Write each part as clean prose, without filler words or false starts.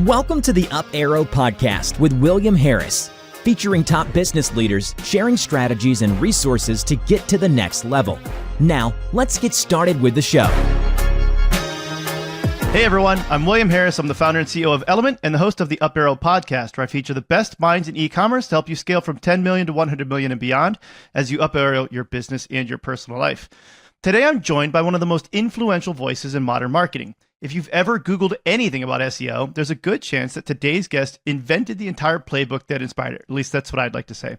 Welcome to the Up Arrow Podcast with William Harris, featuring top business leaders sharing strategies and resources to get to the next level. Now, let's get started with the show. Hey everyone, I'm William Harris. I'm the founder and CEO of Element and the host of the Up Arrow Podcast, where I feature the best minds in e-commerce to help you scale from 10 million to 100 million and beyond as you up arrow your business and your personal life. Today, I'm joined by one of the most influential voices in modern marketing. If you've ever Googled anything about SEO, there's a good chance that today's guest invented the entire playbook that inspired it. At least that's what I'd like to say.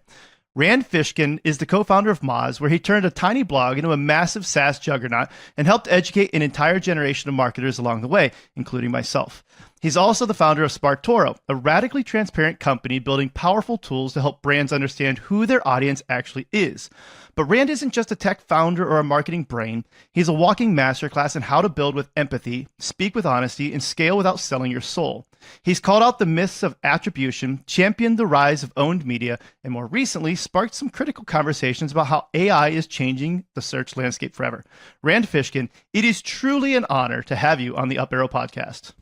Rand Fishkin is the co-founder of Moz, where he turned a tiny blog into a massive SaaS juggernaut and helped educate an entire generation of marketers along the way, including myself. He's also the founder of SparkToro, a radically transparent company building powerful tools to help brands understand who their audience actually is. But Rand isn't just a tech founder or a marketing brain. He's a walking masterclass in how to build with empathy, speak with honesty, and scale without selling your soul. He's called out the myths of attribution, championed the rise of owned media, and more recently sparked some critical conversations about how AI is changing the search landscape forever. Rand Fishkin, it is truly an honor to have you on the Up Arrow Podcast.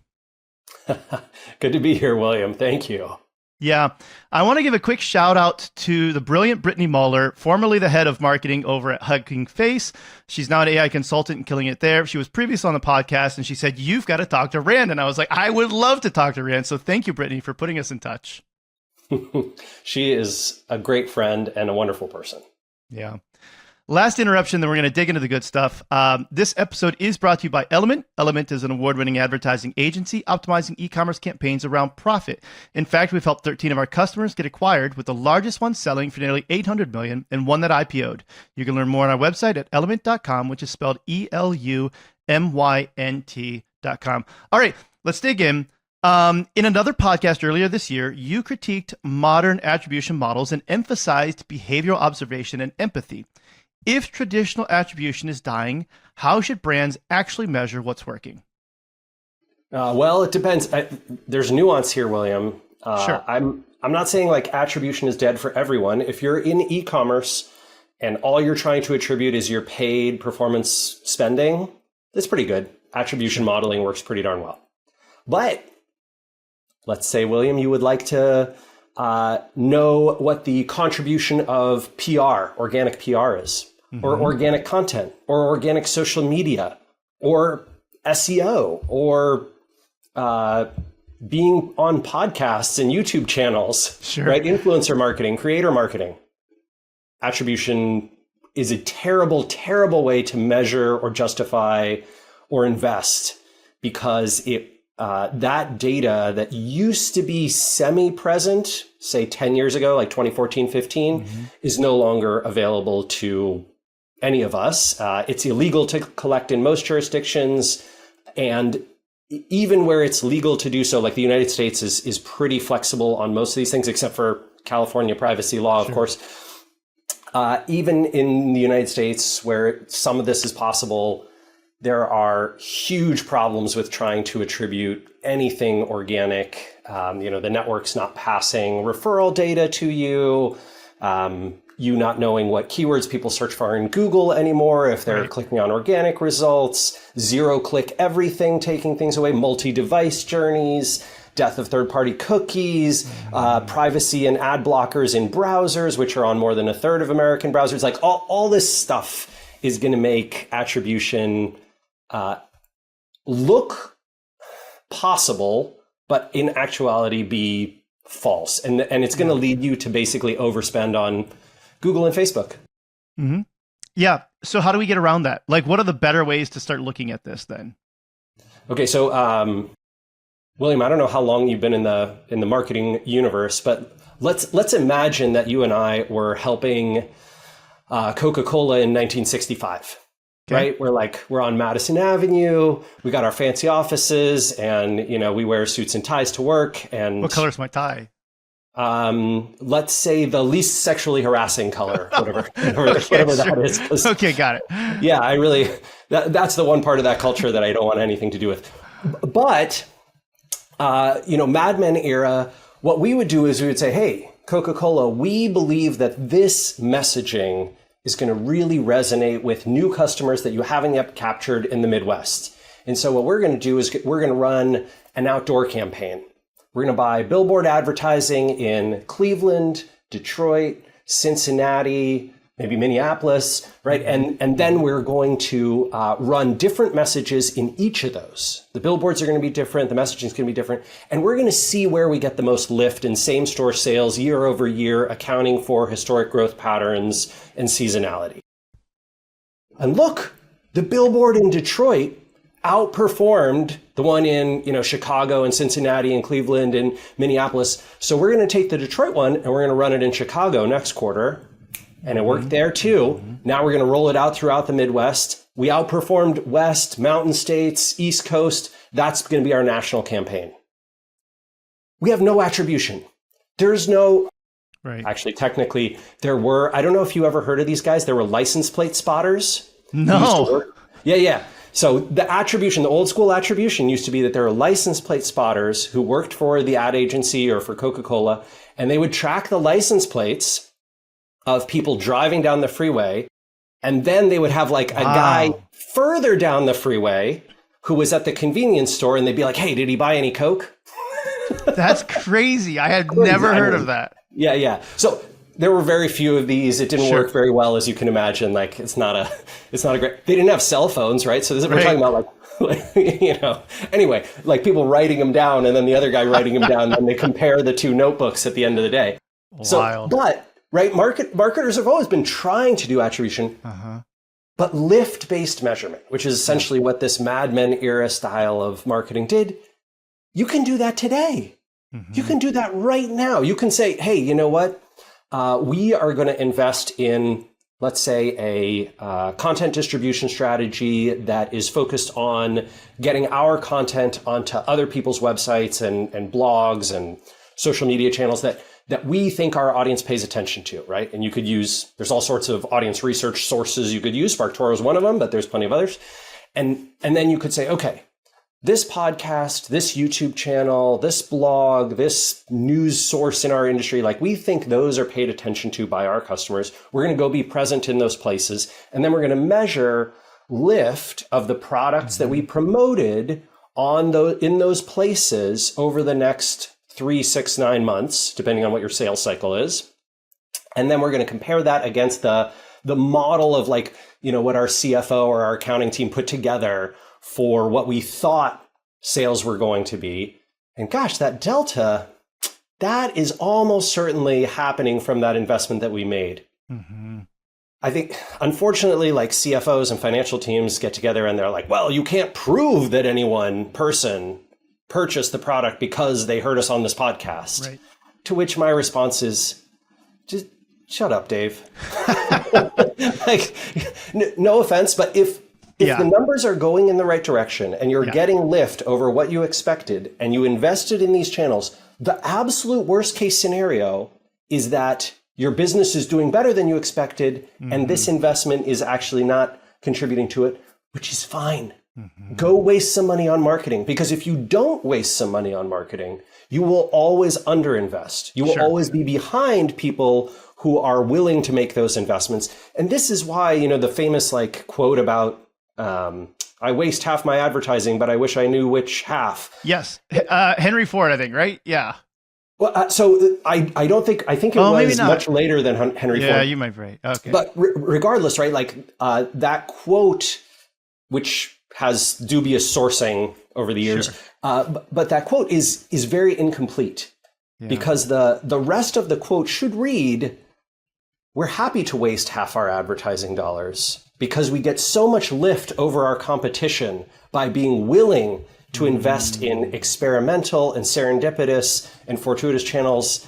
Good to be here, William. Thank you. Yeah, I want to give a quick shout out to the brilliant Brittany Muller, formerly the head of marketing over at Hugging Face. She's now an AI consultant and killing it there. She was previously on the podcast and she said, "You've got to talk to Rand." And I was like, I would love to talk to Rand. So thank you, Brittany, for putting us in touch. She is a great friend and a wonderful person. Yeah. Last interruption, then we're going to dig into the good stuff. This episode is brought to you by Element. Element is an award-winning advertising agency optimizing e-commerce campaigns around profit. In fact, we've helped 13 of our customers get acquired, with the largest one selling for nearly $800 million and one that IPO'd. You can learn more on our website at element.com, which is spelled ELUMYNT.com. All right, let's dig in. In another podcast earlier this year, you critiqued modern attribution models and emphasized behavioral observation and empathy. If traditional attribution is dying, how should brands actually measure what's working? Well, it depends. There's nuance here, William. Sure. I'm not saying like attribution is dead for everyone. If you're in e-commerce and all you're trying to attribute is your paid performance spending, that's pretty good. Attribution modeling works pretty darn well. But let's say, William, you would like to know what the contribution of PR, organic PR is. Or organic content, or organic social media, or SEO, or being on podcasts and YouTube channels, sure. Right? Influencer marketing, creator marketing. Attribution is a terrible, terrible way to measure or justify or invest, because that data that used to be semi-present, say 10 years ago, like 2014, 15, is no longer available to any of us. It's illegal to collect in most jurisdictions. And even where it's legal to do so, like the United States is pretty flexible on most of these things, except for California privacy law, of course. Even in the United States, where some of this is possible, there are huge problems with trying to attribute anything organic. The network's not passing referral data to you. You not knowing what keywords people search for in Google anymore, if they're clicking on organic results, zero-click everything, taking things away, multi-device journeys, death of third-party cookies, privacy and ad blockers in browsers, which are on more than a third of American browsers. Like all this stuff is going to make attribution look possible, but in actuality be false. And it's going to lead you to basically overspend on Google and Facebook. Mm-hmm. Yeah. So how do we get around that? Like, what are the better ways to start looking at this then? Okay. So, William, I don't know how long you've been in the marketing universe, but let's imagine that you and I were helping Coca-Cola in 1965. Okay. Right? We're on Madison Avenue. We got our fancy offices and, we wear suits and ties to work. And what color's my tie? Let's say the least sexually harassing color, whatever that is. Okay, got it. Yeah, that's the one part of that culture that I don't want anything to do with. But, Mad Men era, what we would do is we would say, hey, Coca-Cola, we believe that this messaging is going to really resonate with new customers that you haven't yet captured in the Midwest. And so what we're going to do is we're going to run an outdoor campaign. We're going to buy billboard advertising in Cleveland, Detroit, Cincinnati, maybe Minneapolis, right? And then we're going to run different messages in each of those. The billboards are going to be different. The messaging is going to be different. And we're going to see where we get the most lift in same store sales year over year, accounting for historic growth patterns and seasonality. And look, the billboard in Detroit outperformed the one in, Chicago and Cincinnati and Cleveland and Minneapolis. So we're going to take the Detroit one and we're going to run it in Chicago next quarter. And it worked there too. Now we're going to roll it out throughout the Midwest. We outperformed West, Mountain States, East Coast. That's going to be our national campaign. We have no attribution. There's no, actually, technically there were, I don't know if you ever heard of these guys. There were license plate spotters. No. Yeah. So the attribution, the old school attribution used to be that there were license plate spotters who worked for the ad agency or for Coca-Cola, and they would track the license plates of people driving down the freeway. And then they would have like a guy further down the freeway who was at the convenience store, and they'd be like, hey, did he buy any Coke? That's crazy. I had never heard of that. Yeah. So there were very few of these. It didn't work very well, as you can imagine. Like it's not a great, they didn't have cell phones, right? So we're talking about anyway, like people writing them down and then the other guy writing them down, and they compare the two notebooks at the end of the day. Wild. Right, marketers have always been trying to do attribution, but lift-based measurement, which is essentially what this Mad Men era style of marketing did. You can do that today. You can do that right now. You can say, hey, you know what? We are going to invest in, let's say, a content distribution strategy that is focused on getting our content onto other people's websites and blogs and social media channels that we think our audience pays attention to, right? And you could use, there's all sorts of audience research sources you could use. SparkToro is one of them, but there's plenty of others. And then you could say, okay, this podcast, this YouTube channel, this blog, this news source in our industry, like we think those are paid attention to by our customers. We're going to go be present in those places. And then we're going to measure lift of the products that we promoted in those places over the next 3, 6, 9 months, depending on what your sales cycle is. And then we're going to compare that against the model of what our CFO or our accounting team put together for what we thought sales were going to be. And gosh, that delta, that is almost certainly happening from that investment that we made. I think, unfortunately, like CFOs and financial teams get together and they're like, well, you can't prove that any one person purchase the product because they heard us on this podcast. Right. To which my response is, just shut up, Dave. No offense, but if the numbers are going in the right direction and you're getting lift over what you expected and you invested in these channels, the absolute worst case scenario is that your business is doing better than you expected and this investment is actually not contributing to it, which is fine. Go waste some money on marketing, because if you don't waste some money on marketing, you will always underinvest. You will always be behind people who are willing to make those investments. And this is why, the famous quote about, I waste half my advertising, but I wish I knew which half. Yes. Henry Ford, I think, right? Yeah. Well, so I think it was much later than Henry Ford. Yeah, you might be right. Okay. But regardless, right? That quote, which has dubious sourcing over the years. But that quote is very incomplete because the rest of the quote should read, we're happy to waste half our advertising dollars because we get so much lift over our competition by being willing to invest in experimental and serendipitous and fortuitous channels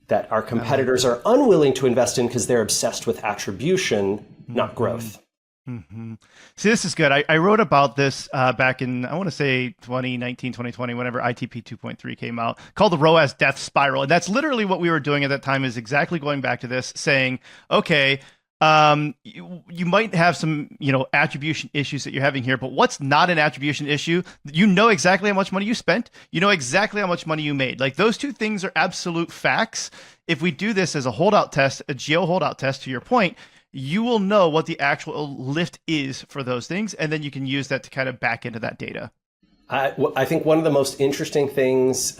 that our competitors are unwilling to invest in because they're obsessed with attribution, not growth. See, this is good. I wrote about this back in, I want to say 2019, 2020, whenever ITP 2.3 came out, called the ROAS death spiral. And that's literally what we were doing at that time, is exactly going back to this, saying, okay, you might have some, attribution issues that you're having here, but what's not an attribution issue? You know exactly how much money you spent. You know exactly how much money you made. Like, those two things are absolute facts. If we do this as a holdout test, a geo holdout test, to your point, you will know what the actual lift is for those things, and then you can use that to kind of back into that data. I think one of the most interesting things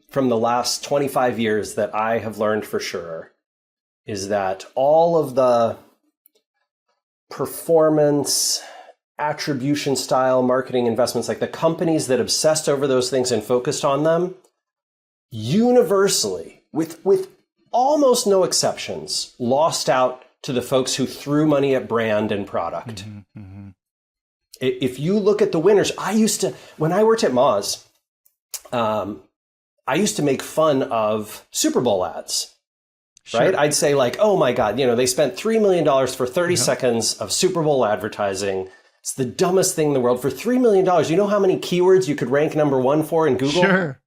from the last 25 years that I have learned for sure is that all of the performance, attribution style marketing investments, like the companies that obsessed over those things and focused on them, universally, with almost no exceptions, lost out to the folks who threw money at brand and product. Mm-hmm, mm-hmm. If you look at the winners, when I worked at Moz, I used to make fun of Super Bowl ads. Sure. Right? I'd say like, oh my God, they spent $3 million for 30 seconds of Super Bowl advertising. It's the dumbest thing in the world. For $3 million, you know how many keywords you could rank number one for in Google? Sure.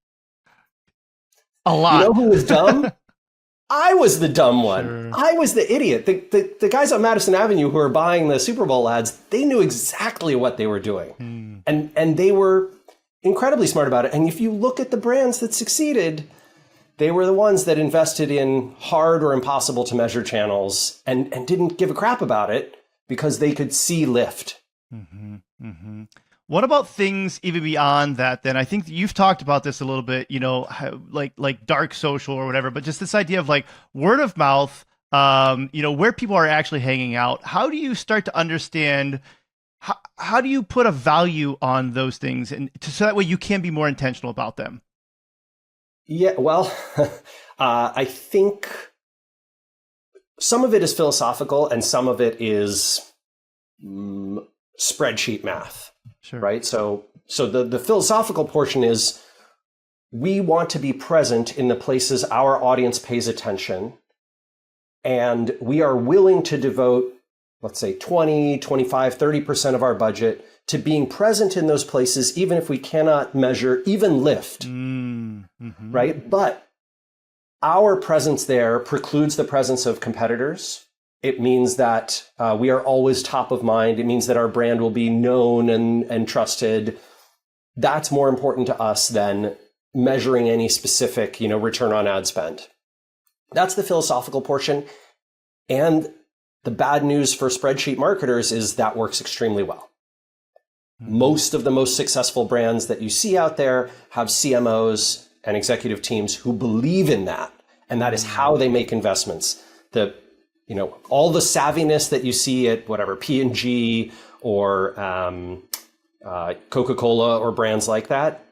A lot. You know who was dumb? I was the dumb one. Sure. I was the idiot. The guys on Madison Avenue who were buying the Super Bowl ads, they knew exactly what they were doing. And they were incredibly smart about it. And if you look at the brands that succeeded, they were the ones that invested in hard or impossible to measure channels and didn't give a crap about it because they could see lift. Mm-hmm, mm-hmm. What about things even beyond that then? I think you've talked about this a little bit, like dark social or whatever, but just this idea of like word of mouth, where people are actually hanging out. How do you start to understand, how do you put a value on those things so that way you can be more intentional about them? Yeah, well, I think some of it is philosophical and some of it is spreadsheet math, sure. Right? So the philosophical portion is we want to be present in the places our audience pays attention, and we are willing to devote, let's say 20, 25, 30% of our budget to being present in those places, even if we cannot measure even lift, mm-hmm. Right? But our presence there precludes the presence of competitors. It means that we are always top of mind. It means that our brand will be known and trusted. That's more important to us than measuring any specific, return on ad spend. That's the philosophical portion. And the bad news for spreadsheet marketers is that works extremely well. Most of the most successful brands that you see out there have CMOs and executive teams who believe in that. And that is how they make investments. All the savviness that you see at whatever P&G or Coca-Cola or brands like that,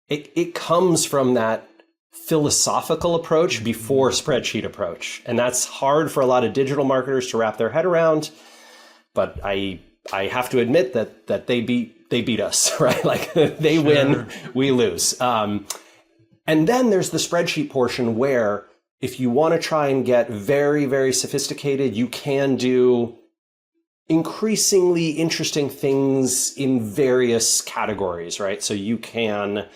it comes from that philosophical approach before spreadsheet approach. And that's hard for a lot of digital marketers to wrap their head around. But I have to admit that they beat us, right? Like they win, we lose. And then there's the spreadsheet portion where if you want to try and get very, very sophisticated, you can do increasingly interesting things in various categories, right? So you can,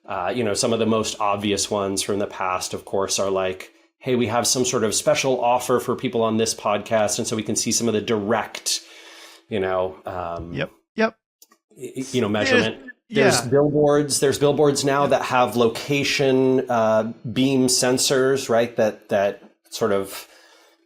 some of the most obvious ones from the past, of course, are like, hey, we have some sort of special offer for people on this podcast. And so we can see some of the direct, measurement. There's billboards. There's billboards now that have location beam sensors, right? That sort of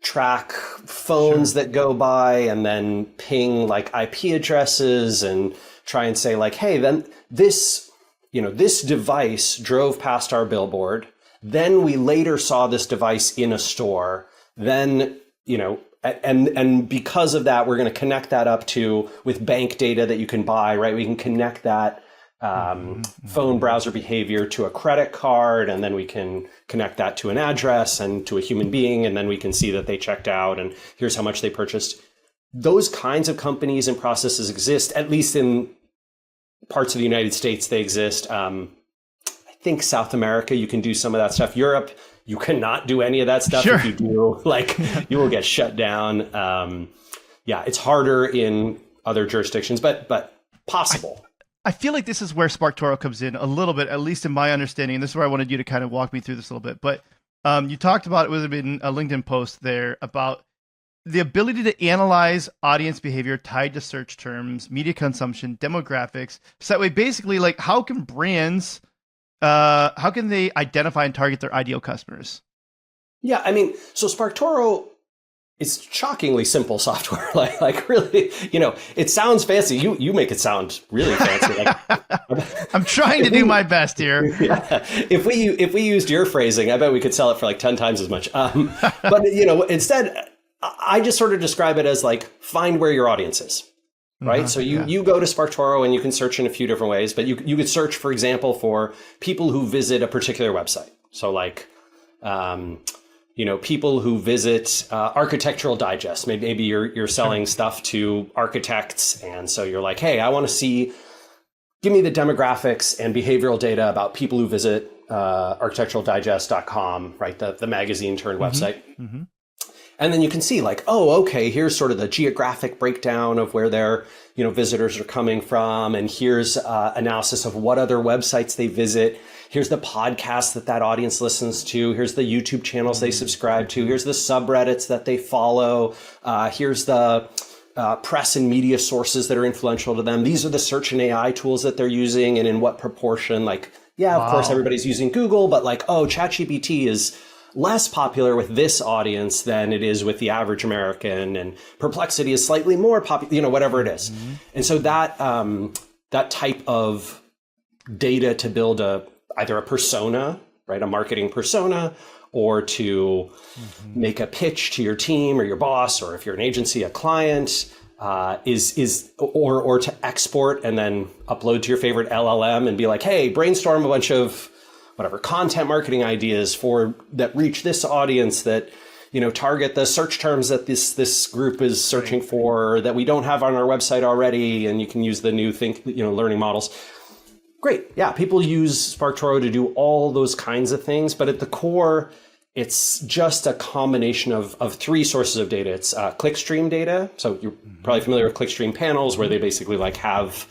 track phones that go by and then ping like IP addresses and try and say like, hey, then this device drove past our billboard. Then we later saw this device in a store. Then, and because of that, we're going to connect that up with bank data that you can buy, right? We can connect that phone browser behavior to a credit card, and then we can connect that to an address and to a human being, and then we can see that they checked out and here's how much they purchased. Those kinds of companies and processes exist, at least in parts of the United States, they exist. I think South America, you can do some of that stuff. Europe, you cannot do any of that stuff. If you do, you will get shut down. It's harder in other jurisdictions, but possible. I feel like this is where SparkToro comes in a little bit, at least in my understanding. And this is where I wanted you to kind of walk me through this a little bit. But you talked about, it would have been a LinkedIn post there, about the ability to analyze audience behavior tied to search terms, media consumption, demographics. So that way, basically, like how can brands, how can they identify and target their ideal customers? Yeah, I mean, so SparkToro it's shockingly simple software. Like really, it sounds fancy. You make it sound really fancy. Like, I'm trying to do my best here. Yeah. If we used your phrasing, I bet we could sell it for like 10 times as much. But instead, I just sort of describe it as like, find where your audience is. Right. So you go to SparkToro and you can search in a few different ways, but you could search, for example, for people who visit a particular website. So like, people who visit Architectural Digest. Maybe you're selling stuff to architects. And so you're like, hey, I want to give me the demographics and behavioral data about people who visit architecturaldigest.com, right? The magazine turned website. Mm-hmm. And then you can see like, oh, okay, here's sort of the geographic breakdown of where their, visitors are coming from. And here's analysis of what other websites they visit. Here's the podcast that audience listens to. Here's the YouTube channels they subscribe to. Here's the subreddits that they follow. Here's the press and media sources that are influential to them. These are the search and AI tools that they're using and in what proportion. Like, yeah, of course, everybody's using Google, but like, oh, ChatGPT is less popular with this audience than it is with the average American, and Perplexity is slightly more popular, whatever it is. Mm-hmm. And so that type of data to build either a persona, right, a marketing persona, or to make a pitch to your team or your boss, or if you're an agency, a client, or to export and then upload to your favorite LLM and be like, hey, brainstorm a bunch of whatever content marketing ideas that reach this audience, that target the search terms that this group is searching for that we don't have on our website already, and you can use the new learning models. Great, yeah. People use SparkToro to do all those kinds of things, but at the core, it's just a combination of three sources of data. It's clickstream data. So you're probably familiar with clickstream panels, where they basically like have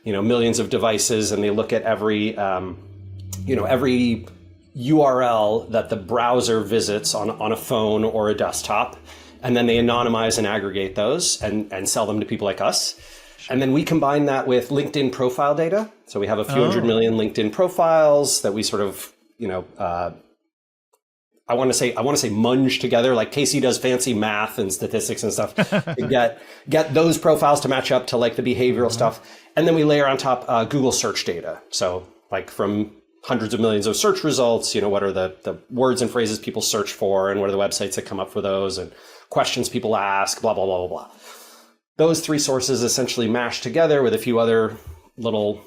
millions of devices, and they look at every URL that the browser visits on a phone or a desktop, and then they anonymize and aggregate those and sell them to people like us. And then we combine that with LinkedIn profile data. So we have a few 100 million LinkedIn profiles that we sort of, I want to say munge together, like Casey does fancy math and statistics and stuff to get those profiles to match up to like the behavioral stuff. And then we layer on top Google search data. So like from hundreds of millions of search results, what are the words and phrases people search for, and what are the websites that come up for those, and questions people ask, blah, blah, blah, blah, blah. Those three sources essentially mash together with a few other little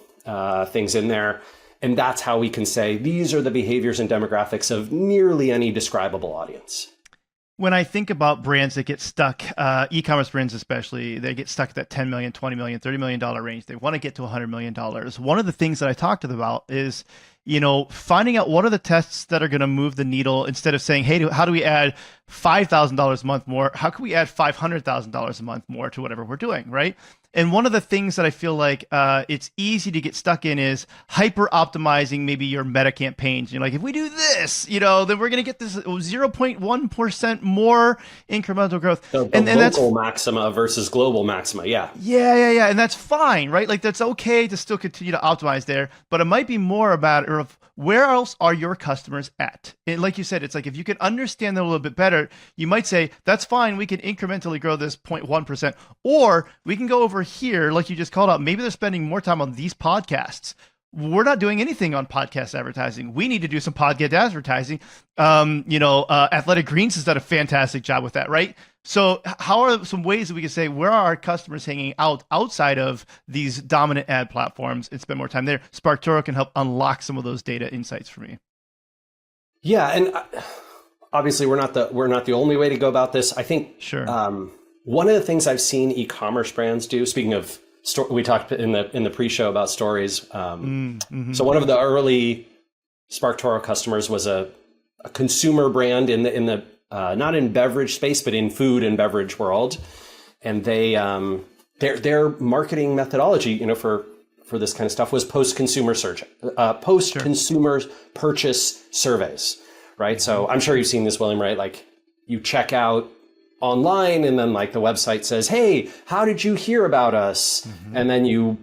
things in there. And that's how we can say these are the behaviors and demographics of nearly any describable audience. When I think about brands that get stuck, e-commerce brands especially, they get stuck at that $10 million, $20 million, $30 million range. They want to get to $100 million. One of the things that I talked to them about is, finding out what are the tests that are going to move the needle, instead of saying, hey, how do we add $5,000 a month more? How can we add $500,000 a month more to whatever we're doing, right? And one of the things that I feel like it's easy to get stuck in is hyper optimizing maybe your meta campaigns. Like, if we do this, then we're going to get this 0.1% more incremental growth. The local maxima versus global maxima. Yeah. Yeah. And that's fine, right? Like, that's okay to still continue to optimize there, but it might be more about where else are your customers at? And like you said, it's like, if you can understand them a little bit better, you might say, that's fine, we can incrementally grow this 0.1%. Or we can go over here, like you just called out, maybe they're spending more time on these podcasts. We're not doing anything on podcast advertising. We need to do some podcast advertising. Athletic Greens has done a fantastic job with that, right? So how are some ways that we can say, where are our customers hanging out outside of these dominant ad platforms, and spend more time there? SparkToro can help unlock some of those data insights for me. Yeah, and obviously we're not the only way to go about this. I think one of the things I've seen e-commerce brands do, speaking of we talked in the pre-show about stories. So one of the early SparkToro customers was a consumer brand in the not in beverage space, but in food and beverage world, and they their marketing methodology, for this kind of stuff, was post-consumer purchase surveys, right? So I'm sure you've seen this, William, right? Like, you check out online, and then like the website says, hey, how did you hear about us? And then you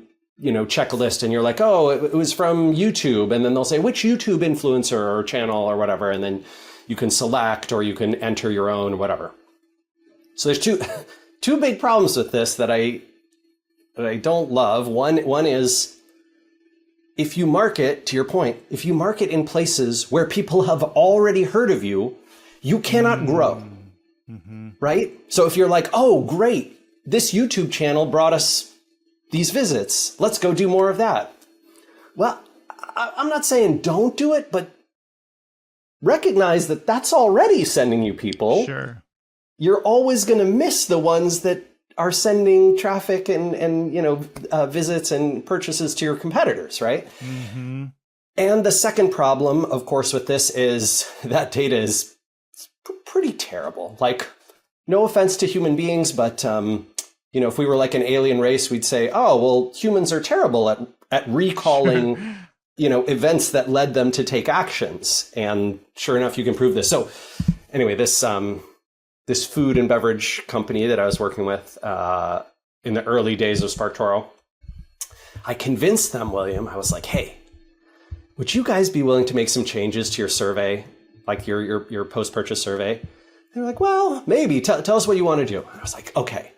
check a list, and you're like, oh, it was from YouTube. And then they'll say, which YouTube influencer or channel or whatever. And then you can select, or you can enter your own, whatever. So there's two big problems with this that I don't love. One is, if you market, to your point, if you market in places where people have already heard of you, you cannot grow, right? So if you're like, oh, great, this YouTube channel brought us these visits, let's go do more of that. Well, I'm not saying don't do it, but recognize that that's already sending you people. Sure. You're always going to miss the ones that are sending traffic and visits and purchases to your competitors, right? Mm-hmm. And the second problem, of course, with this is that data is pretty terrible. Like, no offense to human beings, but if we were like an alien race, we'd say, oh, well, humans are terrible at recalling events that led them to take actions. And sure enough, you can prove this. So anyway, this food and beverage company that I was working with in the early days of SparkToro, I convinced them, William, I was like, hey, would you guys be willing to make some changes to your survey, like your post-purchase survey? They're like, well, maybe. Tell us what you want to do. And I was like, okay,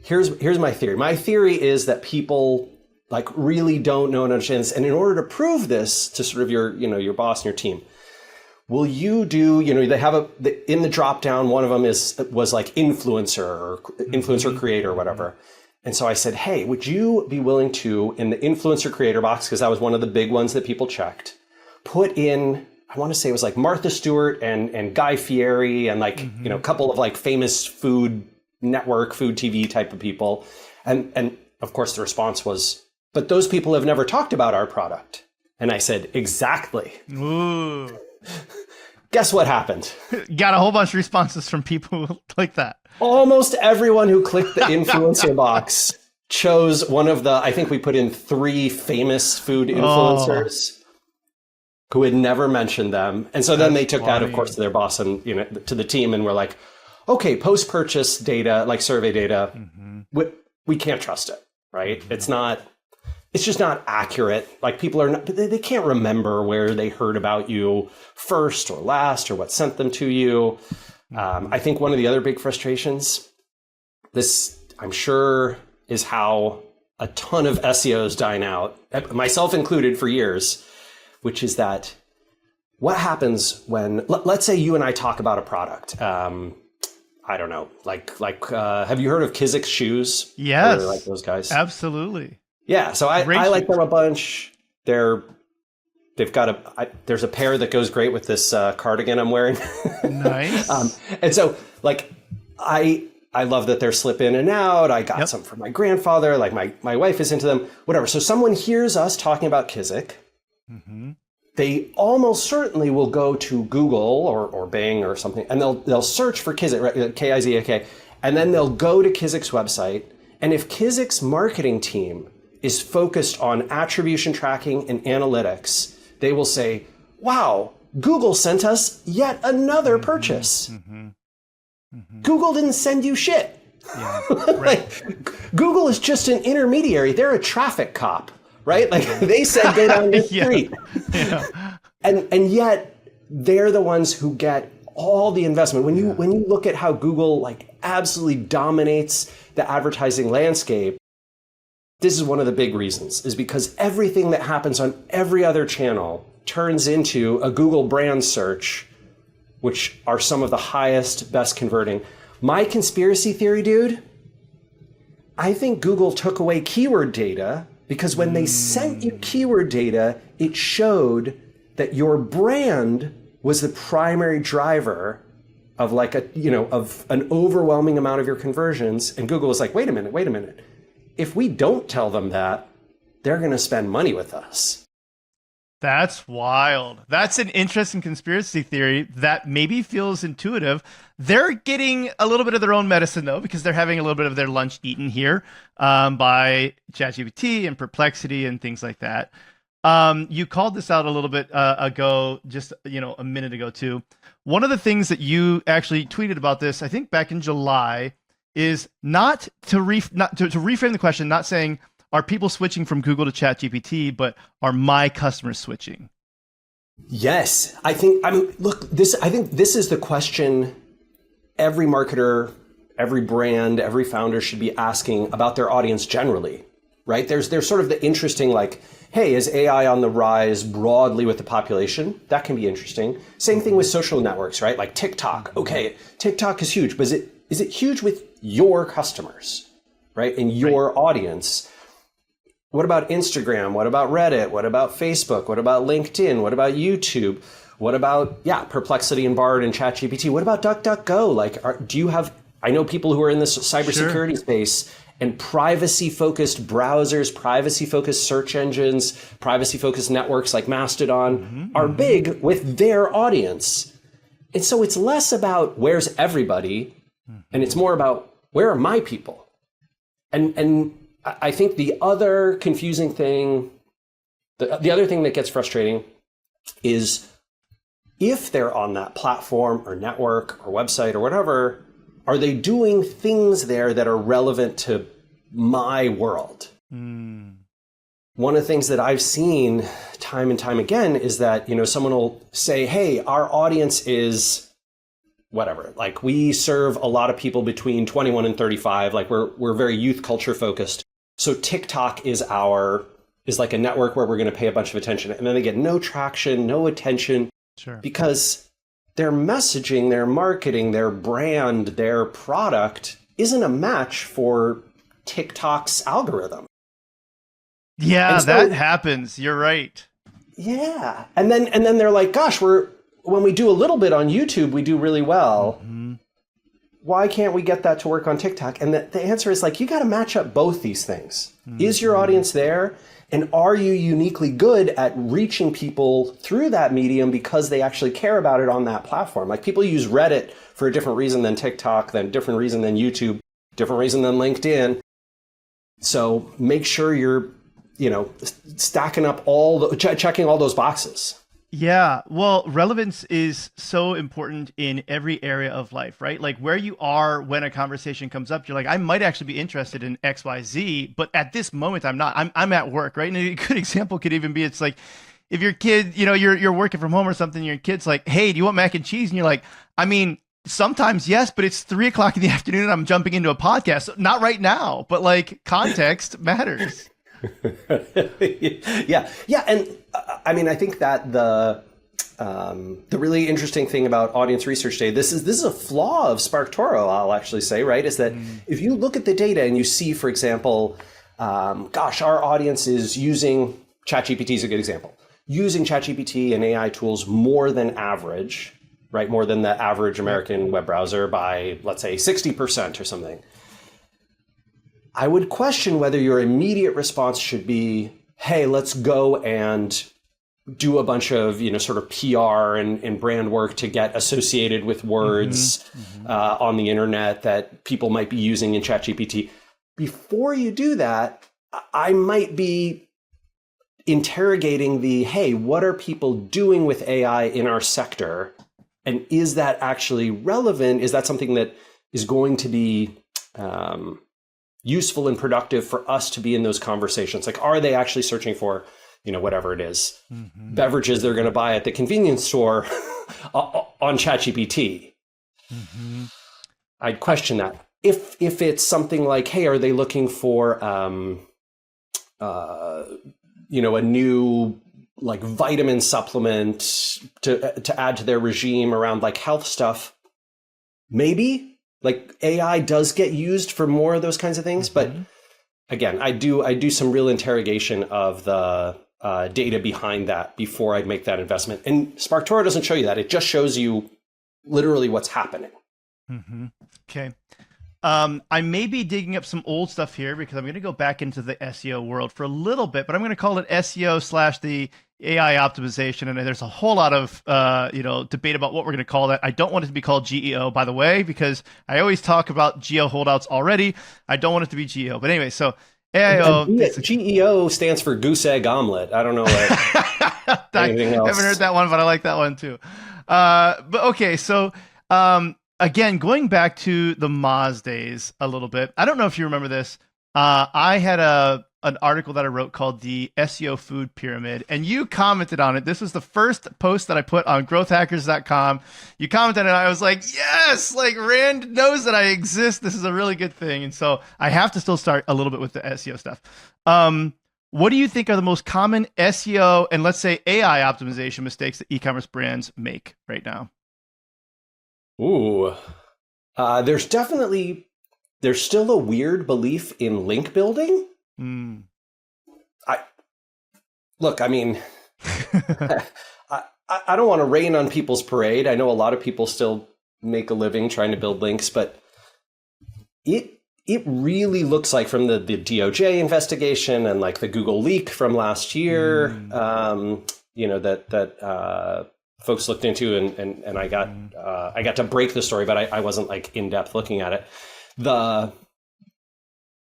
here's my theory. My theory is that people like really don't know and understand this. And in order to prove this to sort of your boss and your team, will you do, they have in the drop down, one of them was like influencer creator or whatever. And so I said, hey, would you be willing to, in the influencer creator box, because that was one of the big ones that people checked, put in, I want to say it was like Martha Stewart and Guy Fieri and like, a couple of like famous food network, food TV type of people. And of course the response was, but those people have never talked about our product. And I said, exactly. Ooh. Guess what happened? Got a whole bunch of responses from people like that. Almost everyone who clicked the influencer box chose one of the, I think we put in 3 famous food influencers who had never mentioned them. And so then they took that, of course, to their boss and to the team and were like, okay, post-purchase data, like survey data, we can't trust it, right? It's just not accurate. Like people are not, they can't remember where they heard about you first or last or what sent them to you. I think one of the other big frustrations, this I'm sure is how a ton of SEOs dine out, myself included for years, which is that what happens when, let's say you and I talk about a product. I don't know, like have you heard of Kizik's shoes? Yes. I really like those guys. Absolutely. Yeah, so I like them a bunch. They've got there's a pair that goes great with this cardigan I'm wearing. Nice. And so like I love that they're slip in and out. I got some from my grandfather. Like my wife is into them. Whatever. So someone hears us talking about Kizik. They almost certainly will go to Google or Bing or something, and they'll search for Kizik, right? K-I-Z-A-K, and then they'll go to Kizik's website. And if Kizik's marketing team is focused on attribution tracking and analytics, they will say, wow, Google sent us yet another purchase. Google didn't send you shit. Yeah, right. Like, Google is just an intermediary. They're a traffic cop, right? Like they said, go down the street. Yeah. And yet they're the ones who get all the investment. When you look at how Google like absolutely dominates the advertising landscape, this is one of the big reasons, is because everything that happens on every other channel turns into a Google brand search, which are some of the highest, best converting. My conspiracy theory, dude, I think Google took away keyword data because when they sent you keyword data, it showed that your brand was the primary driver of like of an overwhelming amount of your conversions. And Google was like, wait a minute. If we don't tell them that, they're going to spend money with us. That's wild. That's an interesting conspiracy theory that maybe feels intuitive. They're getting a little bit of their own medicine, though, because they're having a little bit of their lunch eaten here by ChatGPT and Perplexity and things like that. You called this out a little bit ago, just a minute ago, too. One of the things that you actually tweeted about this, I think back in July, is not to reframe the question, not saying, are people switching from Google to ChatGPT, but are my customers switching? Yes. I think this is the question every marketer every brand, every founder should be asking about their audience generally, right? There's sort of the interesting like, hey, is AI on the rise broadly with the population? That can be interesting. Same thing with social networks, right? Like TikTok. Okay, TikTok is huge, but is it huge with your customers, right? And your audience? What about Instagram? What about Reddit? What about Facebook? What about LinkedIn? What about YouTube? What about, Perplexity and Bard and ChatGPT? What about DuckDuckGo? Like, do you have, I know people who are in this cybersecurity space, and privacy-focused browsers, privacy-focused search engines, privacy-focused networks like Mastodon are big with their audience. And so it's less about where's everybody, and it's more about where are my people? And I think the other confusing thing, the other thing that gets frustrating is if they're on that platform or network or website or whatever, are they doing things there that are relevant to my world? One of the things that I've seen time and time again is that, someone will say, hey, our audience is whatever. Like we serve a lot of people between 21 and 35. Like we're very youth culture focused. So TikTok is like a network where we're going to pay a bunch of attention. And then they get no traction, no attention. Sure. Because their messaging, their marketing, their brand, their product isn't a match for TikTok's algorithm. Yeah, so, that happens. You're right. Yeah. And then they're like, gosh, when we do a little bit on YouTube, we do really well. Why can't we get that to work on TikTok? And the answer is like, you got to match up both these things. Is your audience there? And are you uniquely good at reaching people through that medium because they actually care about it on that platform? Like people use Reddit for a different reason than TikTok, then different reason than YouTube, different reason than LinkedIn. So make sure you're, stacking up checking all those boxes. Yeah, well, relevance is so important in every area of life, right? Like where you are when a conversation comes up, you're like, I might actually be interested in X, Y, Z, but at this moment, I'm not. I'm at work, right? And a good example could even be, it's like, if your kid, you're working from home or something, your kid's like, hey, do you want mac and cheese? And you're like, I mean, sometimes yes, but it's 3:00 in the afternoon and I'm jumping into a podcast. Not right now, but like context matters. Yeah. And I mean, I think that the really interesting thing about Audience Research Day, this is a flaw of SparkToro, I'll actually say, right? Is that if you look at the data and you see, for example, our audience is using ChatGPT is a good example, using ChatGPT and AI tools more than average, right? More than the average American web browser by, let's say, 60% or something. I would question whether your immediate response should be, hey, let's go and do a bunch of, sort of PR and brand work to get associated with words on the internet that people might be using in ChatGPT. Before you do that, I might be interrogating hey, what are people doing with AI in our sector? And is that actually relevant? Is that something that is going to be useful and productive for us to be in those conversations? Like, are they actually searching for, whatever it is, beverages they're going to buy at the convenience store on ChatGPT? I'd question that. If it's something like, hey, are they looking for, a new like vitamin supplement to add to their regime around like health stuff? Maybe. Like AI does get used for more of those kinds of things, but again, I do some real interrogation of the data behind that before I'd make that investment. And SparkToro doesn't show you that; it just shows you literally what's happening. Okay, I may be digging up some old stuff here because I'm going to go back into the SEO world for a little bit, but I'm going to call it SEO / the AI optimization, and there's a whole lot of debate about what we're going to call that. I don't want it to be called GEO, by the way, because I always talk about geo holdouts already. I don't want it to be GEO, but anyway, so AIO. GEO stands for goose egg omelet. I don't know anything else. I haven't heard that one, but I like that one too. But okay, so again, going back to the Moz days a little bit. I don't know if you remember this. I had a an article that I wrote called the SEO Food Pyramid, and you commented on it. This was the first post that I put on growthhackers.com. You commented and I was like, yes, like Rand knows that I exist. This is a really good thing. And so I have to still start a little bit with the SEO stuff. What do you think are the most common SEO and let's say AI optimization mistakes that e-commerce brands make right now? Ooh, there's still a weird belief in link building. I mean, I don't want to rain on people's parade. I know a lot of people still make a living trying to build links, but it really looks like from the DOJ investigation and like the Google leak from last year, that folks looked into and I got to break the story, but I wasn't like in depth looking at it. The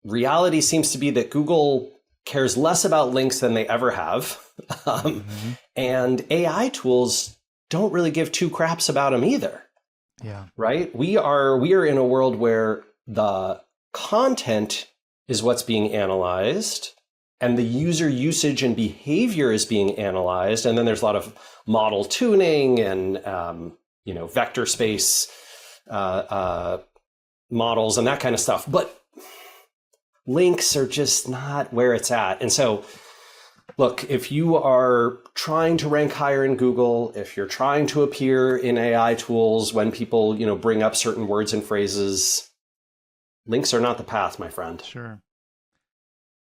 reality seems to be that Google cares less about links than they ever have. And AI tools don't really give two craps about them either. Yeah. Right? We are in a world where the content is what's being analyzed and the user usage and behavior is being analyzed. And then there's a lot of model tuning and, vector space models and that kind of stuff. But links are just not where it's at. And so, look, if you are trying to rank higher in Google, if you're trying to appear in AI tools when people, bring up certain words and phrases, links are not the path, my friend. Sure.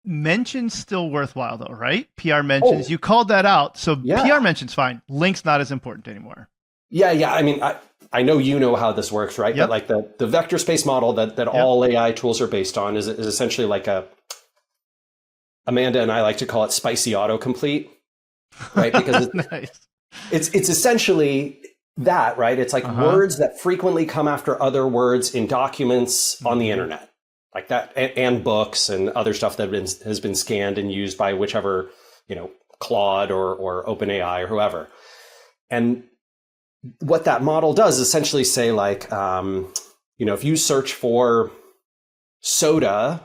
Mentions still worthwhile though, right? PR mentions, you called that out. So yeah. PR mentions fine. Links not as important anymore. Yeah. I mean, I know you know how this works, right? Yep. But like the vector space model that yep. all AI tools are based on is essentially like Amanda and I like to call it spicy autocomplete, right? Because nice. it's essentially that, right? It's like words that frequently come after other words in documents on the internet, like that, and books and other stuff that has been scanned and used by whichever, Claude or OpenAI or whoever. And what that model does is essentially say like, if you search for soda,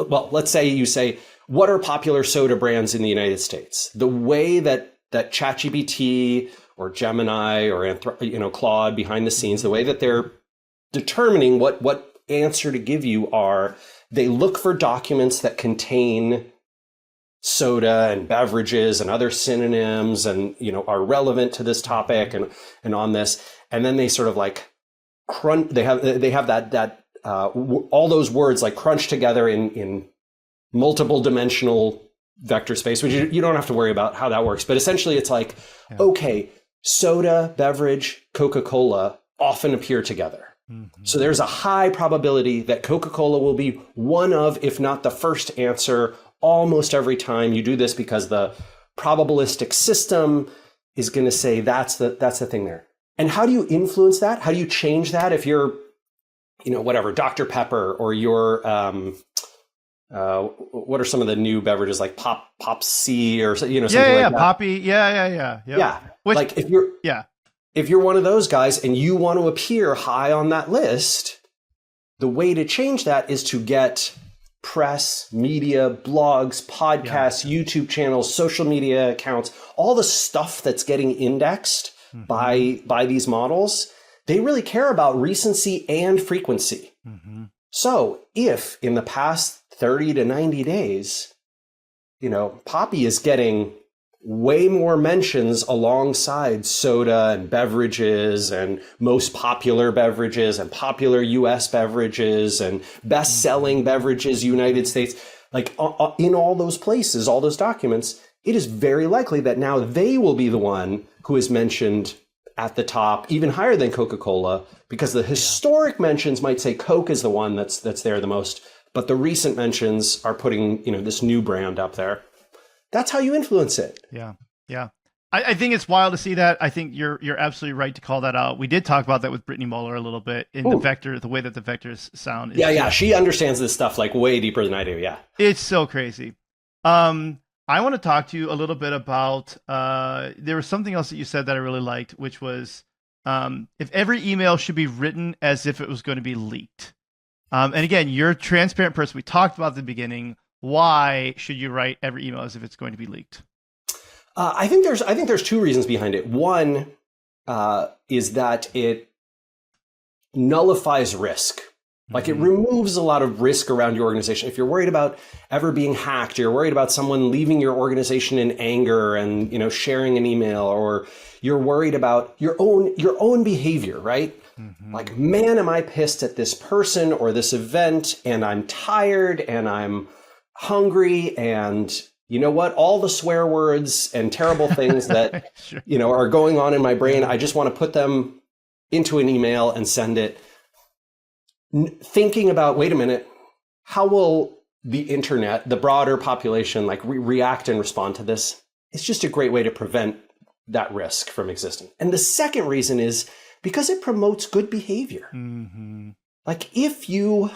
well, let's say you say, what are popular soda brands in the United States? The way that ChatGPT or Gemini or Claude behind the scenes, the way that they're determining what answer to give you are, they look for documents that contain soda and beverages and other synonyms and are relevant to this topic and on this, and then they sort of like crunch. They have that all those words like crunched together in multiple dimensional vector space, which you don't have to worry about how that works. But essentially, it's like okay, soda, beverage, Coca-Cola often appear together. So there's a high probability that Coca-Cola will be one of, if not the first answer almost every time you do this, because the probabilistic system is going to say that's the thing there. And how do you influence that? How do you change that if you're, whatever, Dr. Pepper or your, what are some of the new beverages like Pop C or something like that? Poppy. Yeah. Which, like if you're one of those guys and you want to appear high on that list, the way to change that is to get press, media, blogs, podcasts, YouTube channels, social media accounts, all the stuff that's getting indexed by these models. They really care about recency and frequency. So if in the past 30 to 90 days, Poppy is getting way more mentions alongside soda and beverages and most popular beverages and popular US beverages and best-selling beverages, United States, like in all those places, all those documents, it is very likely that now they will be the one who is mentioned at the top, even higher than Coca-Cola, because the historic mentions might say Coke is the one that's there the most, but the recent mentions are putting, this new brand up there. That's how you influence it. Yeah. I think it's wild to see that. I think you're absolutely right to call that out. We did talk about that with Brittany Muller a little bit in the way that the vectors sound. She understands this stuff like way deeper than I do. Yeah. It's so crazy. I want to talk to you a little bit about, there was something else that you said that I really liked, which was, if every email should be written as if it was going to be leaked. And again, you're a transparent person. We talked about at the beginning. why should you write every email as if it's going to be leaked? I think there's two reasons behind it. One is that it nullifies risk. Like it removes a lot of risk around your organization. If you're worried about ever being hacked, you're worried about someone leaving your organization in anger and, sharing an email, or you're worried about your own behavior, right? Like, man, am I pissed at this person or this event, and I'm tired and I'm hungry, and you know what? All the swear words and terrible things that, Sure. Are going on in my brain, I just want to put them into an email and send it. Thinking about, wait a minute, how will the internet, the broader population, like react and respond to this? It's just a great way to prevent that risk from existing. And the second reason is because it promotes good behavior. Like if you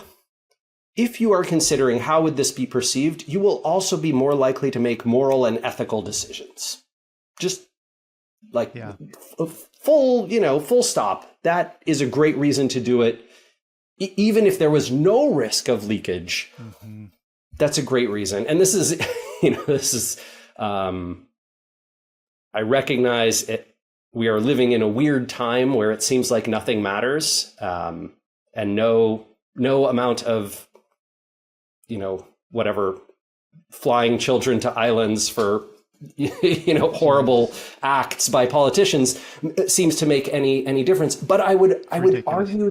are considering how would this be perceived, you will also be more likely to make moral and ethical decisions. Just like full stop. That is a great reason to do it. Even if there was no risk of leakage, that's a great reason. And this is, I recognize it. We are living in a weird time where it seems like nothing matters, and no amount of, whatever, flying children to islands for, horrible acts by politicians seems to make any difference. But I would argue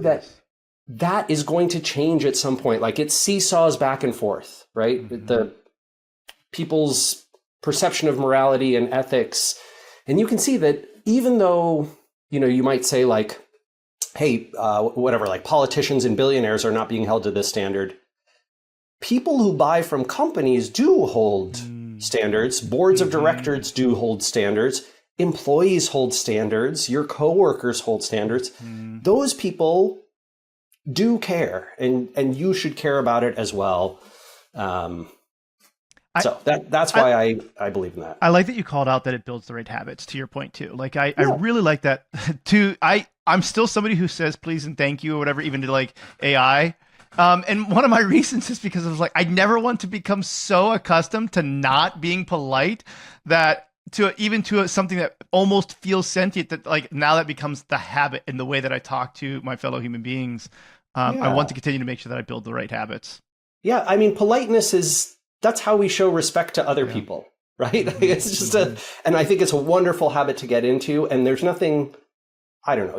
that is going to change at some point. Like it seesaws back and forth, right? The people's perception of morality and ethics. And you can see that even though, you might say like, hey, whatever, like politicians and billionaires are not being held to this standard. People who buy from companies do hold standards. Boards of directors do hold standards. Employees hold standards. Your coworkers hold standards. Those people do care, and you should care about it as well. So that's why I believe in that. I like that you called out that it builds the right habits, to your point too. Like I really like that too. I'm still somebody who says please and thank you or whatever, even to like AI. And one of my reasons is because I was like, I never want to become so accustomed to not being polite that to something that almost feels sentient, that like now that becomes the habit in the way that I talk to my fellow human beings. I want to continue to make sure that I build the right habits. Yeah. I mean, politeness that's how we show respect to other people, right? It's just and I think it's a wonderful habit to get into. And there's nothing, I don't know,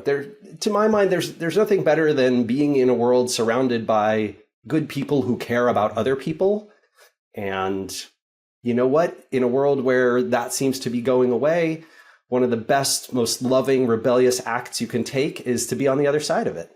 to my mind, there's nothing better than being in a world surrounded by good people who care about other people. And you know what? In a world where that seems to be going away, one of the best, most loving, rebellious acts you can take is to be on the other side of it.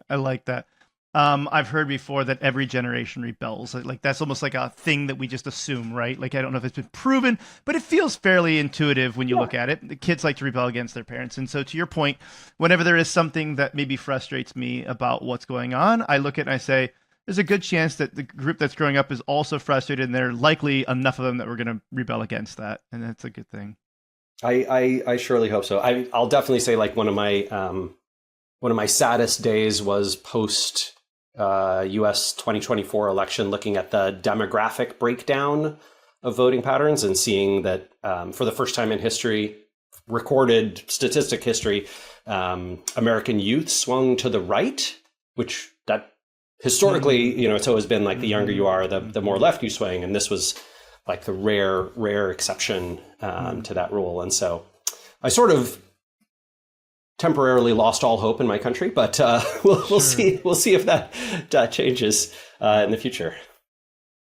I like that. I've heard before that every generation rebels. Like that's almost like a thing that we just assume, right? Like I don't know if it's been proven, but it feels fairly intuitive when you look at it. The kids like to rebel against their parents. And so to your point, whenever there is something that maybe frustrates me about what's going on, I look at it and I say, there's a good chance that the group that's growing up is also frustrated, and there are likely enough of them that we're going to rebel against that. And that's a good thing. I surely hope so. I'll definitely say like one of my saddest days was post US 2024 election, looking at the demographic breakdown of voting patterns and seeing that for the first time in history, recorded statistic history, American youth swung to the right, which that historically, it's always been like the younger you are, the more left you swing. And this was like the rare exception to that rule. And so I sort of temporarily lost all hope in my country, but we'll see. We'll see if that changes in the future.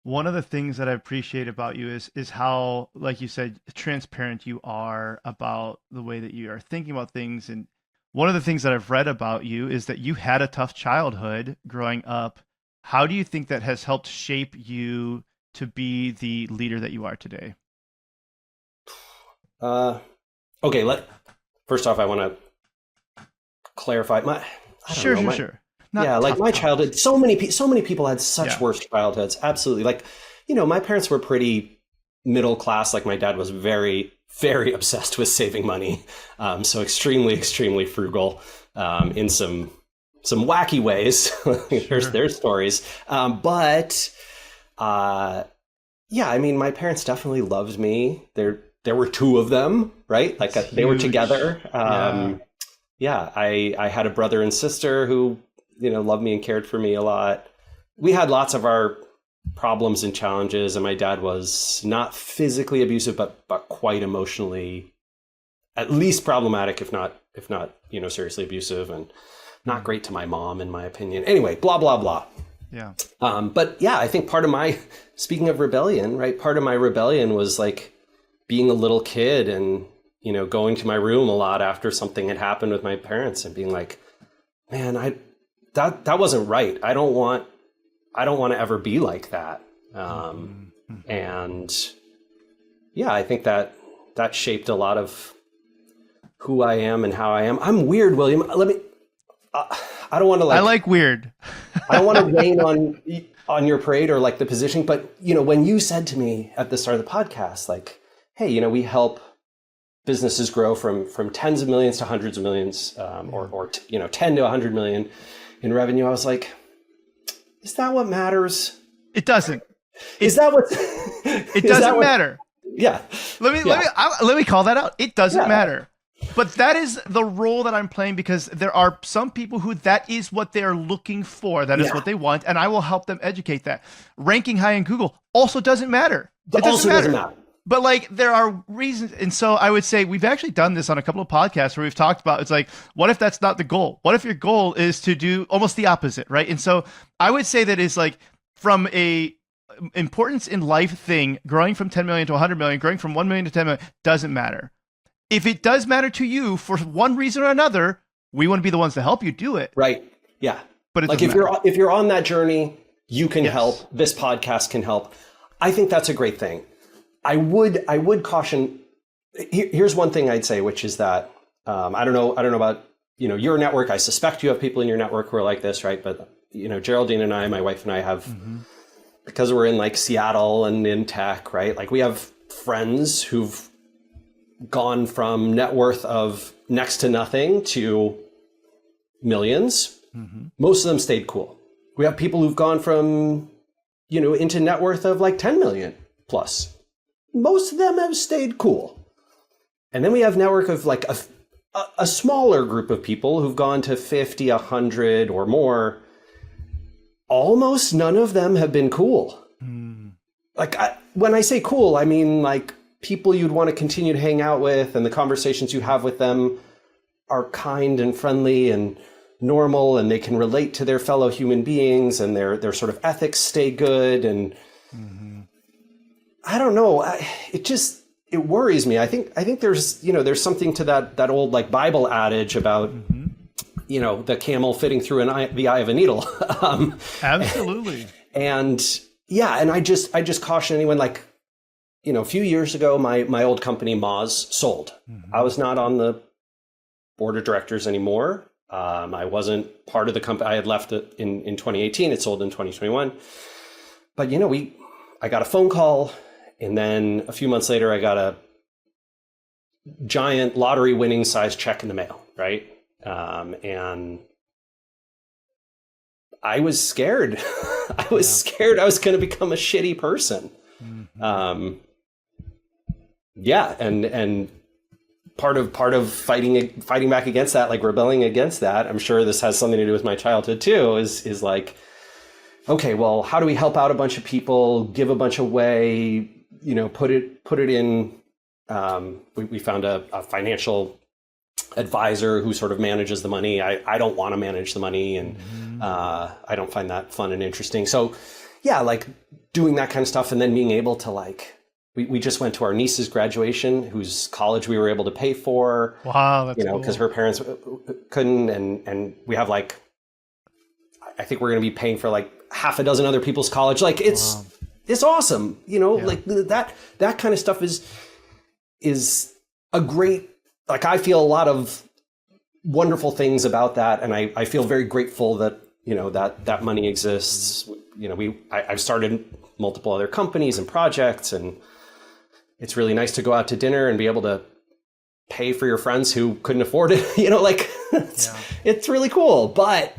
One of the things that I appreciate about you is how, like you said, transparent you are about the way that you are thinking about things. And one of the things that I've read about you is that you had a tough childhood growing up. How do you think that has helped shape you to be the leader that you are today? Okay, first off, I want to clarify Sure. My childhood, so many people had such worse childhoods. Absolutely. Like, my parents were pretty middle class. Like my dad was very, very obsessed with saving money. So extremely, extremely frugal, in some wacky ways. There's stories. But Yeah, I mean, my parents definitely loved me. There were two of them, right? Like they were together. Yeah, I had a brother and sister who, loved me and cared for me a lot. We had lots of our problems and challenges, and my dad was not physically abusive, but quite emotionally, at least problematic, if not, seriously abusive, and not great to my mom, in my opinion. Anyway, blah, blah, blah. Yeah. But yeah, I think speaking of rebellion, right? Part of my rebellion was like being a little kid and, going to my room a lot after something had happened with my parents and being like, man, that wasn't right. I don't want to ever be like that. And yeah, I think that shaped a lot of who I am and how I am. I'm weird, William. I don't want to I like weird. I don't want to rain on your parade or like the position, but when you said to me at the start of the podcast, like, hey, we help businesses grow from tens of millions to hundreds of millions, or 10 to 100 million in revenue, I was like, is that what matters? It doesn't. Is that what? It doesn't matter. Yeah. Let me call that out. It doesn't matter. But that is the role that I'm playing, because there are some people who that is what they're looking for. That is what they want. And I will help them educate that. Ranking high in Google also doesn't matter. It doesn't matter. But like, there are reasons. And so I would say we've actually done this on a couple of podcasts where we've talked about, it's like, what if that's not the goal? What if your goal is to do almost the opposite, right? And so I would say that is like, from a importance in life thing, growing from 10 million to 100 million, growing from 1 million to 10 million, doesn't matter. If it does matter to you for one reason or another, we want to be the ones to help you do it. Right. Yeah. But like if you're on that journey, you can help. This podcast can help. I think that's a great thing. I would caution. Here's one thing I'd say, which is that I don't know about your network. I suspect you have people in your network who are like this, right? But Geraldine and I, my wife and I, have because we're in like Seattle and in tech, right? Like we have friends who've gone from net worth of next to nothing to millions. Most of them stayed cool. We have people who've gone from into net worth of like 10 million plus. Most of them have stayed cool. And then we have network of like a smaller group of people who've gone to 50, 100 or more. Almost none of them have been cool. Like when I say cool, I mean like people you'd want to continue to hang out with, and the conversations you have with them are kind and friendly and normal, and they can relate to their fellow human beings, and their sort of ethics stay good. And I don't know. It worries me. I think there's something to that old like Bible adage about the camel fitting through the eye of a needle. Absolutely. And yeah, and I just caution anyone, like, a few years ago, my old company Moz sold. I was not on the board of directors anymore. I wasn't part of the company. I had left it in 2018. It sold in 2021. But I got a phone call. And then a few months later, I got a giant lottery winning size check in the mail, right? And I was scared. I was scared I was going to become a shitty person. Yeah, and part of fighting back against that, like rebelling against that, I'm sure this has something to do with my childhood too, is like, okay, well, how do we help out a bunch of people, give a bunch away, put it in, we found a financial advisor who sort of manages the money. I don't want to manage the money, and I don't find that fun and interesting. So yeah, like doing that kind of stuff, and then being able to like, we just went to our niece's graduation, whose college we were able to pay for. Wow, that's cool. Because her parents couldn't, and we have like, I think we're going to be paying for like half a dozen other people's college. Like it's awesome. Like that kind of stuff is a great, like, I feel a lot of wonderful things about that. And I feel very grateful that, that money exists. I've started multiple other companies and projects, and it's really nice to go out to dinner and be able to pay for your friends who couldn't afford it. It's really cool. But,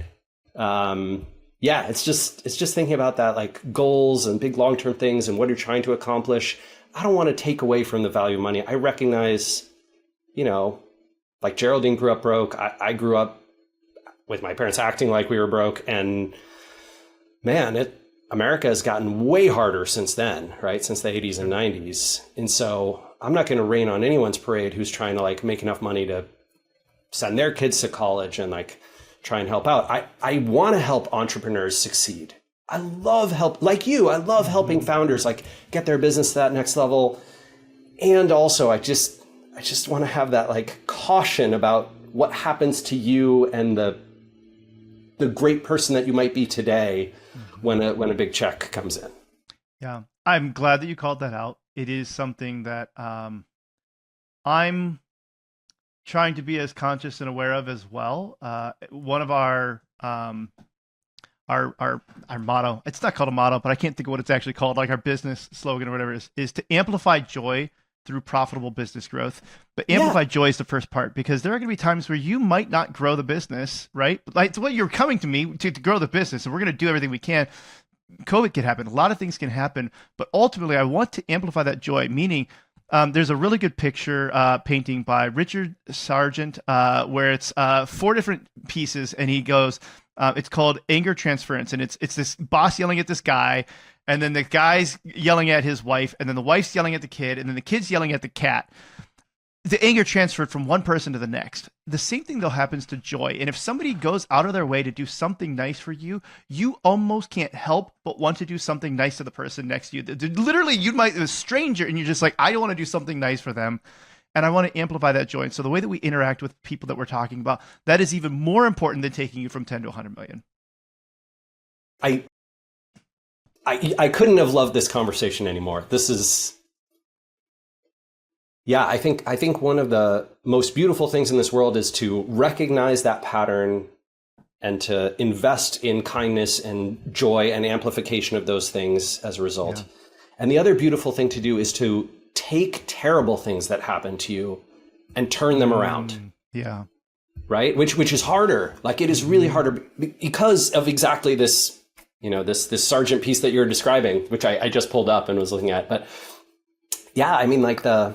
yeah, it's just thinking about that, like goals and big long-term things and what you're trying to accomplish. I don't want to take away from the value of money. I recognize, like Geraldine grew up broke. I grew up with my parents acting like we were broke. And man, America has gotten way harder since then, right? Since the 80s and 90s. And so I'm not going to rain on anyone's parade who's trying to like make enough money to send their kids to college and like try and help out. I want to help entrepreneurs succeed. I love like you. I love helping founders like get their business to that next level. And also I just want to have that like caution about what happens to you and the great person that you might be today when a big check comes in. Yeah. I'm glad that you called that out. It is something that I'm trying to be as conscious and aware of as well. One of our motto, it's not called a motto, but I can't think of what it's actually called, like our business slogan or whatever it is to amplify joy through profitable business growth. But amplify joy is the first part, because there are going to be times where you might not grow the business, right? Like it's what you're coming to me to grow the business, and we're going to do everything we can. COVID can happen. A lot of things can happen, but ultimately I want to amplify that joy, meaning there's a really good picture painting by Richard Sargent where it's 4 different pieces, and he goes, it's called anger transference. And it's this boss yelling at this guy, and then the guy's yelling at his wife, and then the wife's yelling at the kid, and then the kid's yelling at the cat. The anger transferred from one person to the next. The same thing though happens to joy. And if somebody goes out of their way to do something nice for you, you almost can't help but want to do something nice to the person next to you. Literally, you might be a stranger and you're just like, I want to do something nice for them. And I want to amplify that joy. And so the way that we interact with people that we're talking about, that is even more important than taking you from 10 to 100 million. I couldn't have loved this conversation anymore. This is, yeah, I think one of the most beautiful things in this world is to recognize that pattern and to invest in kindness and joy and amplification of those things as a result. Yeah. And the other beautiful thing to do is to take terrible things that happen to you and turn them around. Yeah. Right? Which is harder. Like it is really harder because of exactly this, this Sargent piece that you're describing, which I just pulled up and was looking at. But yeah, I mean, like I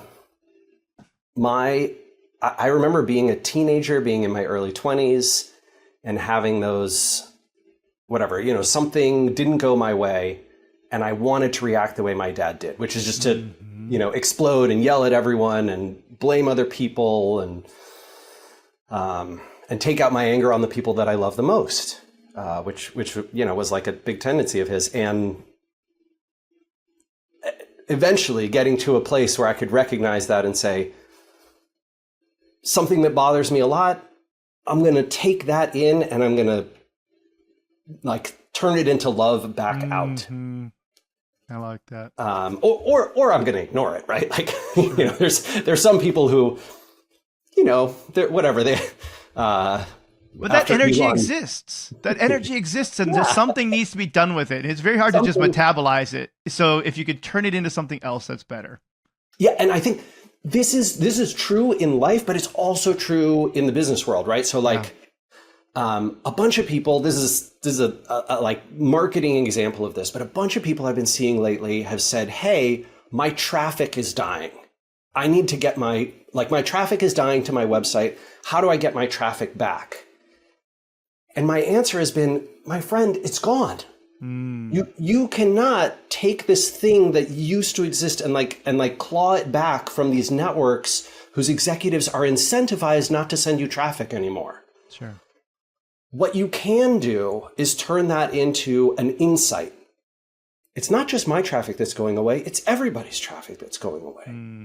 remember being a teenager, being in my early 20s and having those, whatever, something didn't go my way. And I wanted to react the way my dad did, which is just to, explode and yell at everyone and blame other people and take out my anger on the people that I love the most, which was like a big tendency of his. And eventually getting to a place where I could recognize that and say, something that bothers me a lot, I'm going to take that in and I'm going to like turn it into love back out. I like that. Or I'm going to ignore it, right? Like, there's some people who, whatever they, but that energy exists. That energy exists, and just something needs to be done with it. It's very hard to just metabolize it. So if you could turn it into something else, that's better. Yeah, and I think this is true in life, but it's also true in the business world, right? So like, a bunch of people, this is a like marketing example of this, but a bunch of people I've been seeing lately have said, hey, my traffic is dying. I need to get my traffic is dying to my website. How do I get my traffic back? And my answer has been, my friend, it's gone. You cannot take this thing that used to exist and claw it back from these networks whose executives are incentivized not to send you traffic anymore. Sure. What you can do is turn that into an insight. It's not just my traffic that's going away, it's everybody's traffic that's going away.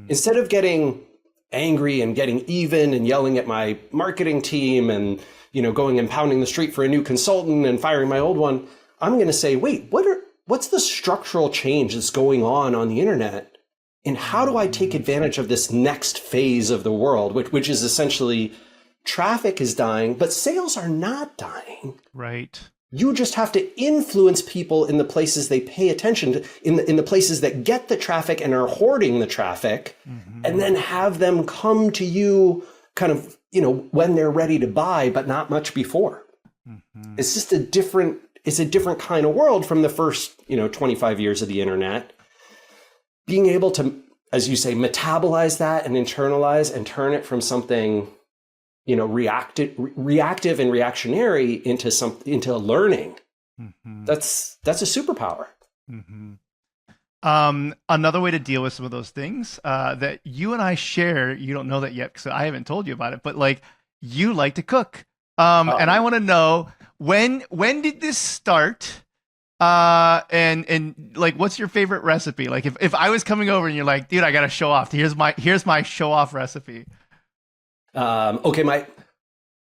Instead of getting angry and getting even and yelling at my marketing team and going and pounding the street for a new consultant and firing my old one, I'm going to say, wait, what's the structural change that's going on the internet? And how do I take advantage of this next phase of the world, which is essentially traffic is dying, but sales are not dying. Right. You just have to influence people in the places they pay attention to, in the places that get the traffic and are hoarding the traffic, and then have them come to you kind of, when they're ready to buy, but not much before. It's just a different it's a different kind of world from the first, 25 years of the internet. Being able to, as you say, metabolize that and internalize and turn it from something, reactive and reactionary into learning. Mm-hmm. That's a superpower. Mm-hmm. Another way to deal with some of those things that you and I share, you don't know that yet because I haven't told you about it, but like you like to cook. And I want to know when did this start? And like, what's your favorite recipe? Like if I was coming over and you're like, dude, I got to show off. Here's my show off recipe. Okay.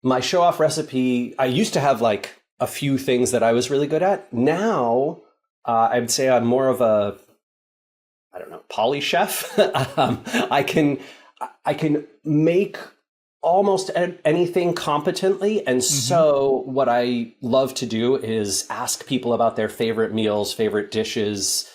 My show off recipe, I used to have like a few things that I was really good at. Now, I would say I'm more of a, I don't know, poly chef. I can make almost anything competently. And so what I love to do is ask people about their favorite meals, favorite dishes,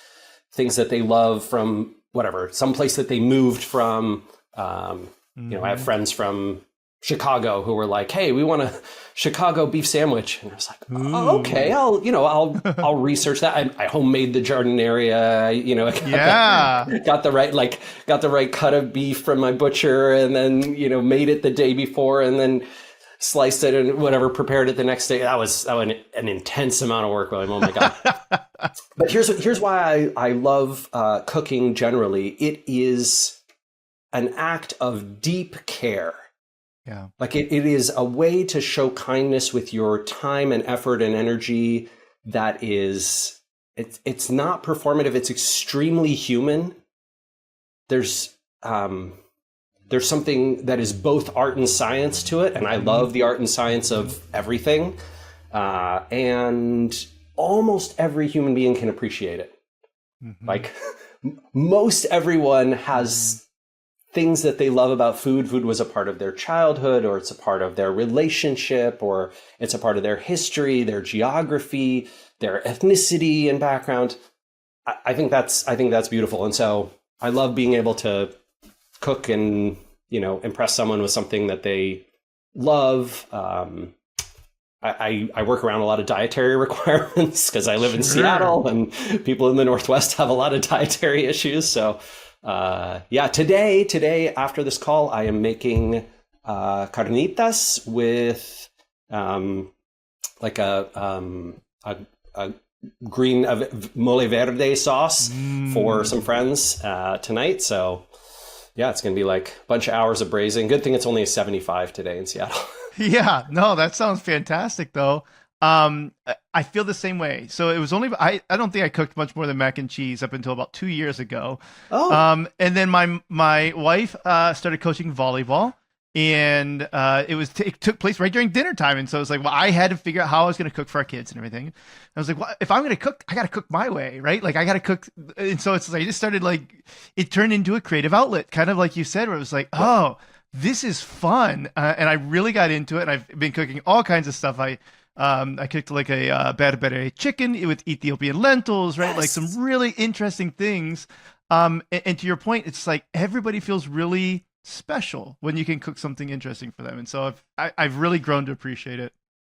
things that they love from whatever, someplace that they moved from. I have friends from Chicago who were like, "Hey, we want a Chicago beef sandwich," and I was like, "Oh, okay, I'll research that." I homemade the giardinaria, got the right cut of beef from my butcher, and then made it the day before, and then sliced it and whatever, prepared it the next day. That was an intense amount of work, William. Oh my god! But here's why I love cooking generally. It is an act of deep care. Yeah. Like it is a way to show kindness with your time and effort and energy that is, it's not performative. It's extremely human. There's something that is both art and science to it. And I love the art and science of everything. And almost every human being can appreciate it. Mm-hmm. Like most everyone has things that they love about food. Food was a part of their childhood, or it's a part of their relationship, or it's a part of their history, their geography, their ethnicity and background. I think that's beautiful. And so I love being able to cook and, impress someone with something that they love. I work around a lot of dietary requirements because I live in Seattle, and people in the Northwest have a lot of dietary issues. So today after this call, I am making carnitas with like a green mole verde sauce for some friends tonight. So yeah, it's going to be like a bunch of hours of braising. Good thing it's only 75 today in Seattle. Yeah, no, that sounds fantastic though. I feel the same way. So it was only, I don't think I cooked much more than mac and cheese up until about 2 years ago. Oh. And then my wife started coaching volleyball, and it took place right during dinner time. And so it was like, well, I had to figure out how I was going to cook for our kids and everything. And I was like, well, if I'm going to cook, I got to cook my way, right? Like I got to cook. And so it's like, I just started it turned into a creative outlet, kind of like you said, where it was like, oh, this is fun. And I really got into it. And I've been cooking all kinds of stuff. I cooked like a berbere chicken with Ethiopian lentils, right? Yes. Like some really interesting things. And to your point, it's like everybody feels really special when you can cook something interesting for them. And so I've really grown to appreciate it.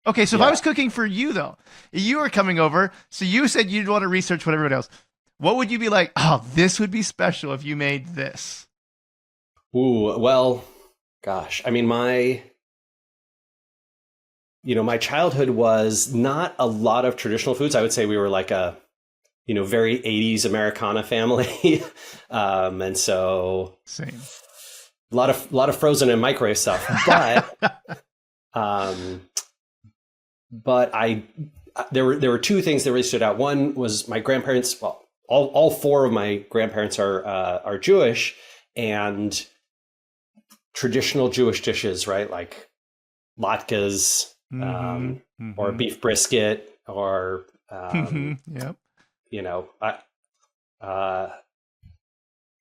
Okay, so if I was cooking for you though, you were coming over, so you said you'd want to research what everybody else. What would you be like, oh, this would be special if you made this? Ooh, well, gosh, I mean, my childhood was not a lot of traditional foods. I would say we were like a, very 80s Americana family. And so same. A lot of frozen and microwave stuff, but there were two things that really stood out. One was my grandparents. Well, all four of my grandparents are Jewish, and traditional Jewish dishes, right? Like latkes, or beef brisket, or yep.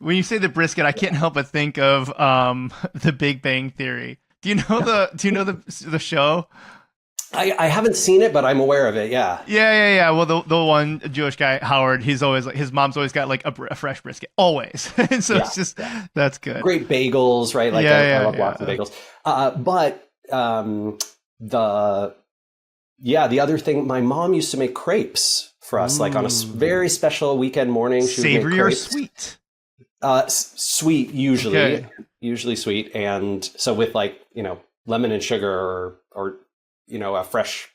When you say the brisket, I can't help but think of the Big Bang Theory. Do you know the show? I haven't seen it, but I'm aware of it. Yeah. Yeah. Well, the one Jewish guy, Howard, he's always like, his mom's always got like a fresh brisket, always. And so it's just, that's good. Great bagels, right? Like I love lots of bagels. But yeah, the other thing, my mom used to make crepes for us, like on a very special weekend morning. She would make Savory or crepes. sweet? Sweet, usually. Okay. Usually sweet. And so with like, lemon and sugar or a fresh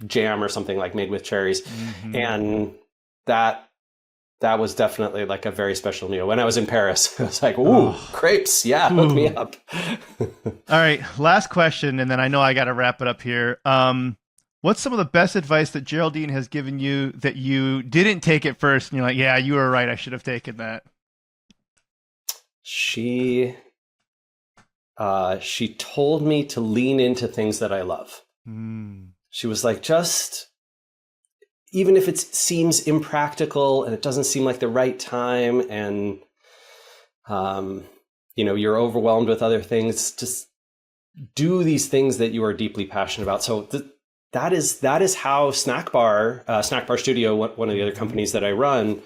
jam or something like made with cherries. Mm-hmm. And that was definitely like a very special meal. When I was in Paris, I was like, ooh, crepes. Yeah, hook me up. All right. Last question. And then I know I got to wrap it up here. What's some of the best advice that Geraldine has given you that you didn't take at first? And you're like, yeah, you were right. I should have taken that. She told me to lean into things that I love. She was like, even if it seems impractical and it doesn't seem like the right time and, you're overwhelmed with other things, just do these things that you are deeply passionate about. So that is how Snack Bar Studio, one of the other companies that I run,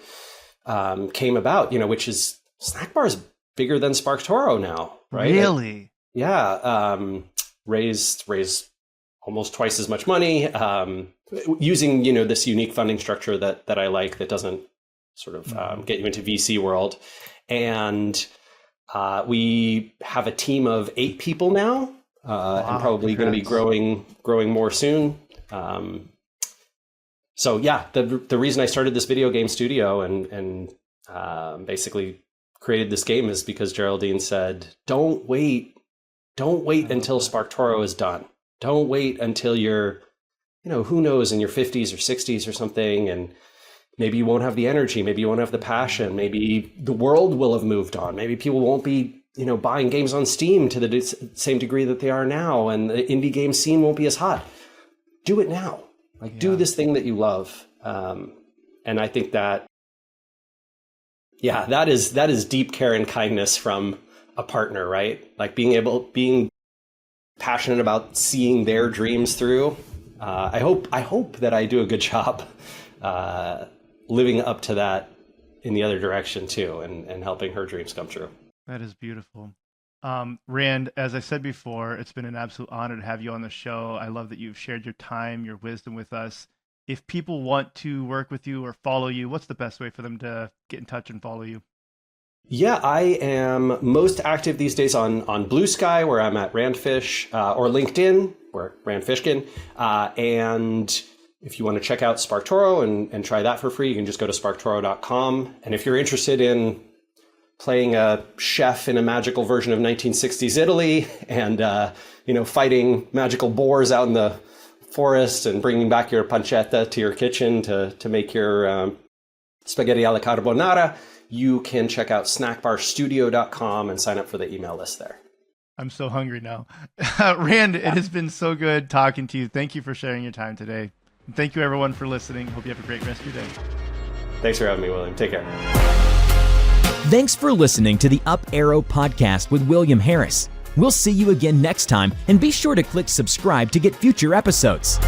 came about, which is Snack Bar is bigger than SparkToro now, right? Really? Yeah. Raised almost twice as much money, using, this unique funding structure that I like, that doesn't sort of get you into VC world. And we have a team of 8 people now, and probably going to be growing more soon. So yeah, the reason I started this video game studio and basically created this game is because Geraldine said, don't wait until SparkToro is done. Don't wait until you're, who knows, in your 50s or 60s or something. And maybe you won't have the energy. Maybe you won't have the passion. Maybe the world will have moved on. Maybe people won't be, buying games on Steam to the same degree that they are now. And the indie game scene won't be as hot. Do it now. Do this thing that you love. And I think that, that is deep care and kindness from a partner, right? Like being passionate about seeing their dreams through. I hope that I do a good job living up to that in the other direction too, and helping her dreams come true. That is beautiful. Rand, as I said before, it's been an absolute honor to have you on the show. I love that you've shared your time, your wisdom with us. If people want to work with you or follow you, what's the best way for them to get in touch and follow you? Yeah, I am most active these days on Blue Sky, where I'm at Randfish, or LinkedIn, where Rand Fishkin. And if you want to check out SparkToro and try that for free, you can just go to sparktoro.com. And if you're interested in playing a chef in a magical version of 1960s Italy and, fighting magical boars out in the forest and bringing back your pancetta to your kitchen to make your spaghetti alla carbonara, you can check out snackbarstudio.com and sign up for the email list there. I'm so hungry now. Rand, it has been so good talking to you. Thank you for sharing your time today. And thank you, everyone, for listening. Hope you have a great rest of your day. Thanks for having me, William. Take care. Thanks for listening to the Up Arrow podcast with William Harris. We'll see you again next time, and be sure to click subscribe to get future episodes.